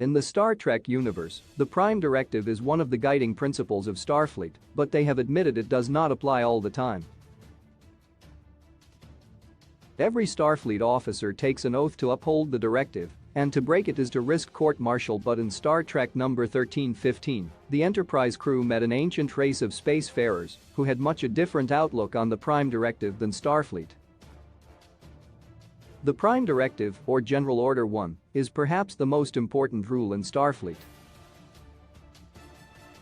In the Star Trek universe, the Prime Directive is one of the guiding principles of Starfleet, but they have admitted it does not apply all the time. Every Starfleet officer takes an oath to uphold the directive, and to break it is to risk court-martial. But in Star Trek No. 1315, the Enterprise crew met an ancient race of spacefarers who had much a different outlook on the Prime Directive than Starfleet. The Prime Directive, or General Order 1, is perhaps the most important rule in Starfleet.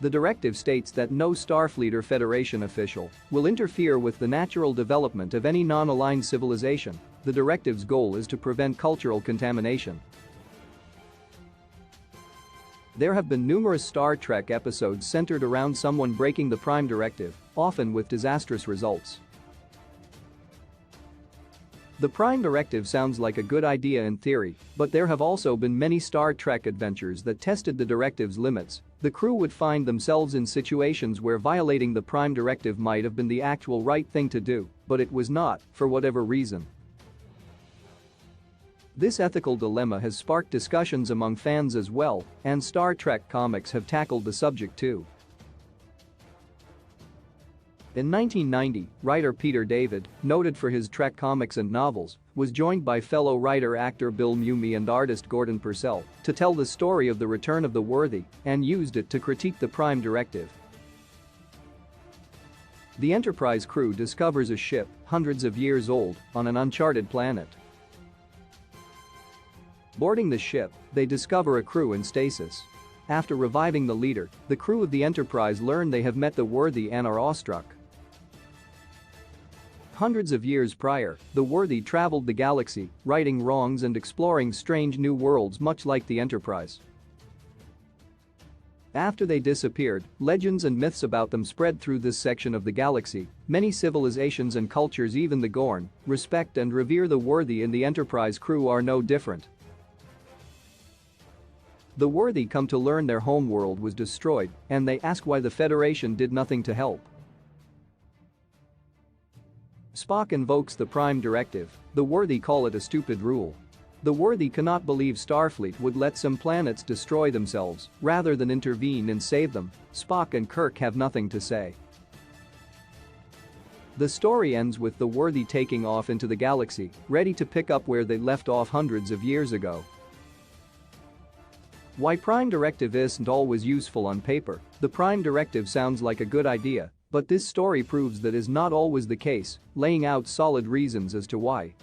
The directive states that no Starfleet or Federation official will interfere with the natural development of any non-aligned civilization. The directive's goal is to prevent cultural contamination. There have been numerous Star Trek episodes centered around someone breaking the Prime Directive, often with disastrous results. The Prime Directive sounds like a good idea in theory, but there have also been many Star Trek adventures that tested the directive's limits. The crew would find themselves in situations where violating the Prime Directive might have been the actual right thing to do, but it was not, for whatever reason. This ethical dilemma has sparked discussions among fans as well, and Star Trek comics have tackled the subject too. In 1990, writer Peter David, noted for his Trek comics and novels, was joined by fellow writer-actor Bill Mumy and artist Gordon Purcell to tell the story of the return of the worthy and used it to critique the Prime Directive. The Enterprise crew discovers a ship, hundreds of years old, on an uncharted planet. Boarding the ship, they discover a crew in stasis. After reviving the leader, the crew of the Enterprise learn they have met the worthy and are awestruck. Hundreds of years prior, the worthy traveled the galaxy, righting wrongs and exploring strange new worlds much like the Enterprise. After they disappeared, legends and myths about them spread through this section of the galaxy. Many civilizations and cultures, even the Gorn, respect and revere the worthy, and the Enterprise crew are no different. The worthy come to learn their homeworld was destroyed, and they ask why the Federation did nothing to help. Spock invokes the Prime Directive. The worthy call it a stupid rule. The worthy cannot believe Starfleet would let some planets destroy themselves rather than intervene and save them. Spock and Kirk have nothing to say. The story ends with the worthy taking off into the galaxy, ready to pick up where they left off hundreds of years ago. Why Prime Directive isn't always useful on paper. The Prime Directive sounds like a good idea, but this story proves that is not always the case, laying out solid reasons as to why.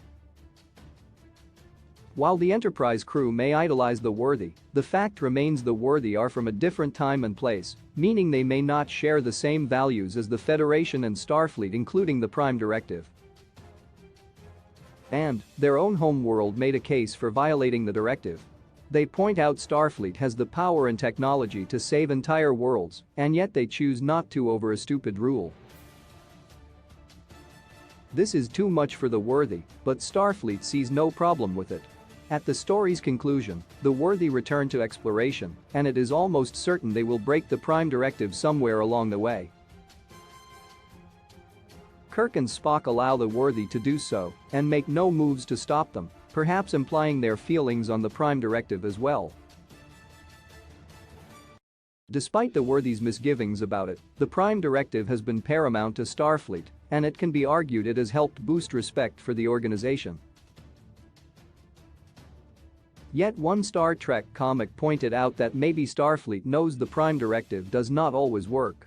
While the Enterprise crew may idolize the worthy, the fact remains the worthy are from a different time and place, meaning they may not share the same values as the Federation and Starfleet, including the Prime Directive. And their own homeworld made a case for violating the directive. They point out Starfleet has the power and technology to save entire worlds, and yet they choose not to over a stupid rule. This is too much for the worthy, but Starfleet sees no problem with it. At the story's conclusion, the worthy return to exploration, and it is almost certain they will break the Prime Directive somewhere along the way. Kirk and Spock allow the worthy to do so and make no moves to stop them, perhaps implying their feelings on the Prime Directive as well. Despite the worthy's misgivings about it, the Prime Directive has been paramount to Starfleet, and it can be argued it has helped boost respect for the organization. Yet one Star Trek comic pointed out that maybe Starfleet knows the Prime Directive does not always work.